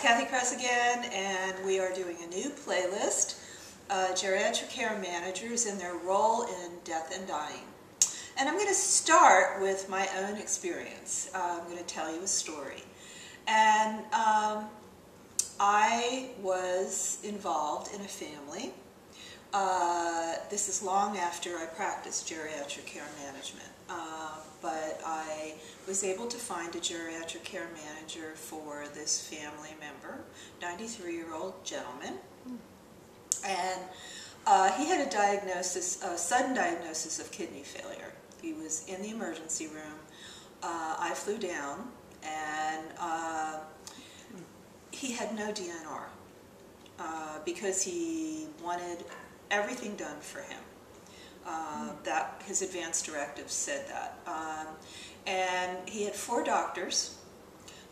Kathy Kress again, and we are doing a new playlist, Geriatric Care Managers and their role in death and dying. And I'm going to start with my own experience. I'm going to tell you a story. And I was involved in a family. This is long after I practiced geriatric care management, but I was able to find a geriatric care manager for this family member, 93-year-old gentleman, and he had a diagnosis, a sudden diagnosis of kidney failure. He was in the emergency room. I flew down, and he had no DNR because he wanted everything done for him. That his advance directive said that. And he had 4 doctors,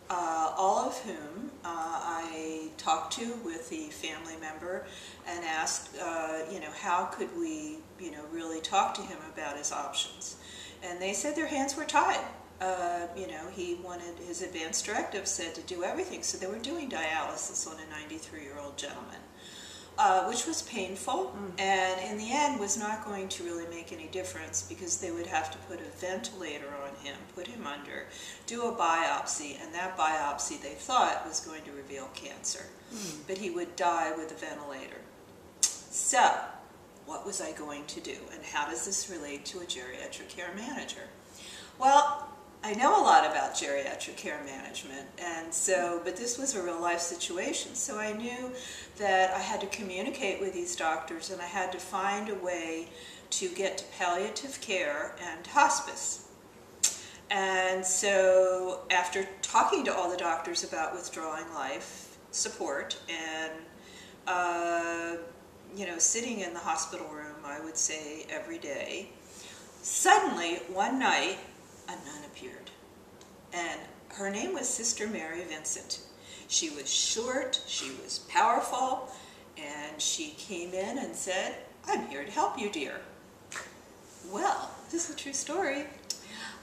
all of whom I talked to with the family member and asked, how could we, really talk to him about his options. And they said their hands were tied. He wanted, his advance directive said to do everything, so they were doing dialysis on a 93-year-old gentleman. Which was painful, and in the end was not going to really make any difference because they would have to put a ventilator on him, put him under, do a biopsy, and that biopsy they thought was going to reveal cancer. But he would die with a ventilator. So, what was I going to do, and how does this relate to a geriatric care manager? Well, I know a lot about geriatric care management, and so, but this was a real life situation, so I knew that I had to communicate with these doctors and I had to find a way to get to palliative care and hospice. And so after talking to all the doctors about withdrawing life support and sitting in the hospital room, I would say every day, suddenly one night a nun appeared, and her name was Sister Mary Vincent. She was short, she was powerful, and she came in and said, "I'm here to help you, dear." Well, this is a true story.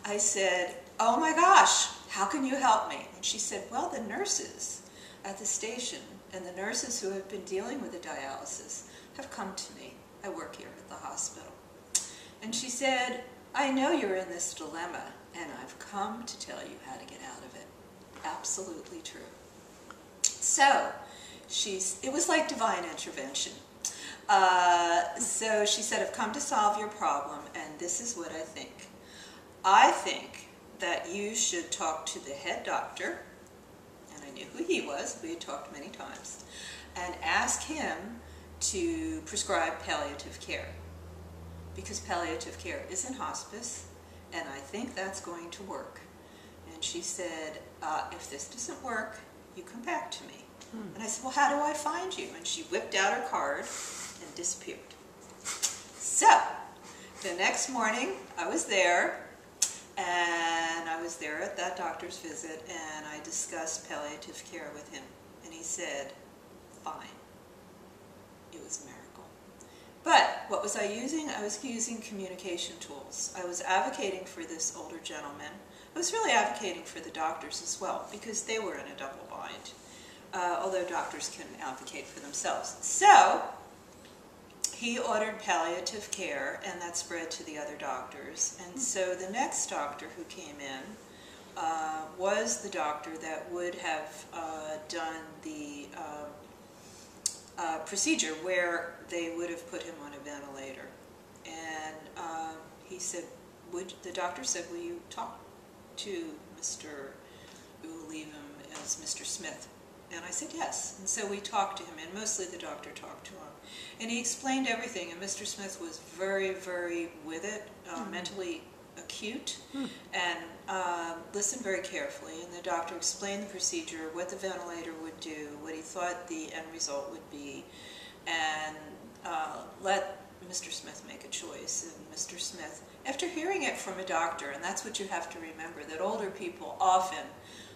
I said, "Oh my gosh, how can you help me?" And she said, "Well, the nurses at the station and the nurses who have been dealing with the dialysis have come to me. I work here at the hospital." And she said, "I know you're in this dilemma, and I've come to tell you how to get out of it." Absolutely true. So, it was like divine intervention. So she said, "I've come to solve your problem, and this is what I think. I think that you should talk to the head doctor," and I knew who he was, we had talked many times, "and ask him to prescribe palliative care, because palliative care is in hospice, and I think that's going to work." And she said, "If this doesn't work, you come back to me." And I said, "Well, how do I find you?" And she whipped out her card and disappeared. So, the next morning, I was there, and I was there at that doctor's visit, and I discussed palliative care with him. And he said, "Fine." It was a miracle. But what was I using? I was using communication tools. I was advocating for this older gentleman. I was really advocating for the doctors as well, because they were in a double bind, although doctors can advocate for themselves. So he ordered palliative care, and that spread to the other doctors. And so the next doctor who came in was the doctor that would have done the procedure where they would have put him on a ventilator. And he said, the doctor said, "Will you talk to Mr. we will leave him as Mr. Smith?" And I said yes. And so we talked to him, and mostly the doctor talked to him. And he explained everything, and Mr. Smith was very, very with it, mentally acute, and listened very carefully. And the doctor explained the procedure, what the ventilator would do, what he thought the end result would be, and let Mr. Smith make a choice. And Mr. Smith, after hearing it from a doctor, and that's what you have to remember, that older people often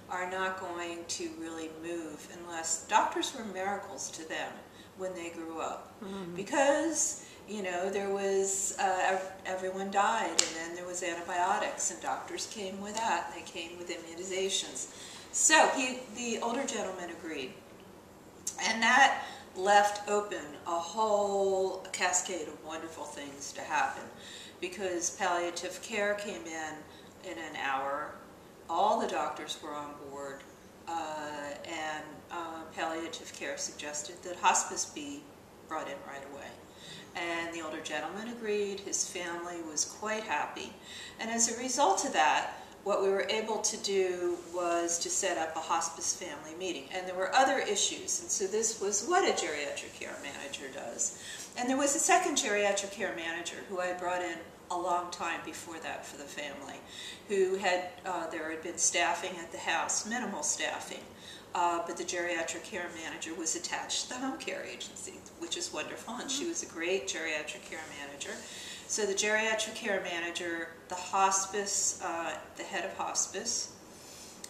are not going to really move unless doctors were miracles to them when they grew up. Because, there was, everyone died, and then there was antibiotics, and doctors came with that, and they came with immunizations. So the older gentleman agreed, and that left open a whole cascade of wonderful things to happen, because palliative care came in an hour. All the doctors were on board, and palliative care suggested that hospice be brought in right away. And the older gentleman agreed. His family was quite happy. And as a result of that, what we were able to do was to set up a hospice family meeting. And there were other issues, and so this was what a geriatric care manager does. And there was a second geriatric care manager who I brought in a long time before that for the family, who had, there had been staffing at the house, minimal staffing, but the geriatric care manager was attached to the home care agency, which is wonderful, and she was a great geriatric care manager. So the geriatric care manager, the hospice, the head of hospice,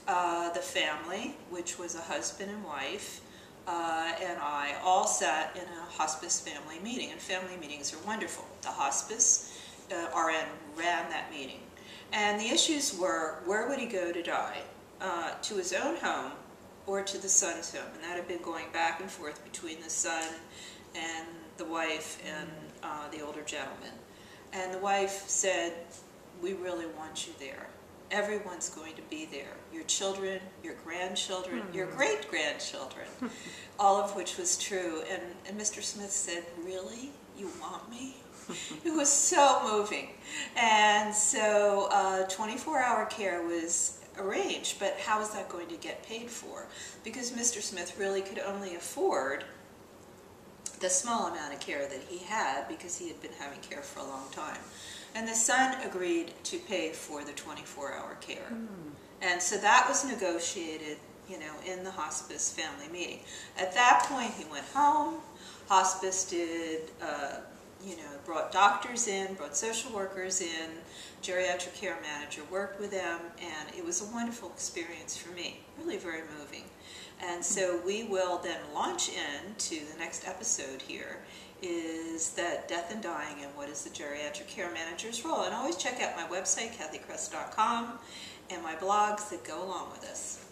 the family, which was a husband and wife, and I all sat in a hospice family meeting, and family meetings are wonderful. The hospice RN ran that meeting, and the issues were, where would he go to die? To his own home or to the son's home? And that had been going back and forth between the son and the wife and the older gentleman. And the wife said, we really want you there. Everyone's going to be there. Your children, your grandchildren, your great-grandchildren, all of which was true. And Mr. Smith said, really? You want me? It was so moving. And so 24-hour care was arranged, but how is that going to get paid for? Because Mr. Smith really could only afford the small amount of care that he had, because he had been having care for a long time. And the son agreed to pay for the 24-hour care. And so that was negotiated, you know, in the hospice family meeting. At that point, he went home. Hospice did, you know, brought doctors in, brought social workers in. Geriatric care manager worked with them, and it was a wonderful experience for me. Really very moving. And so we will then launch into the next episode here, is that death and dying and what is the geriatric care manager's role. And always check out my website, kathycrest.com, and my blogs that go along with this.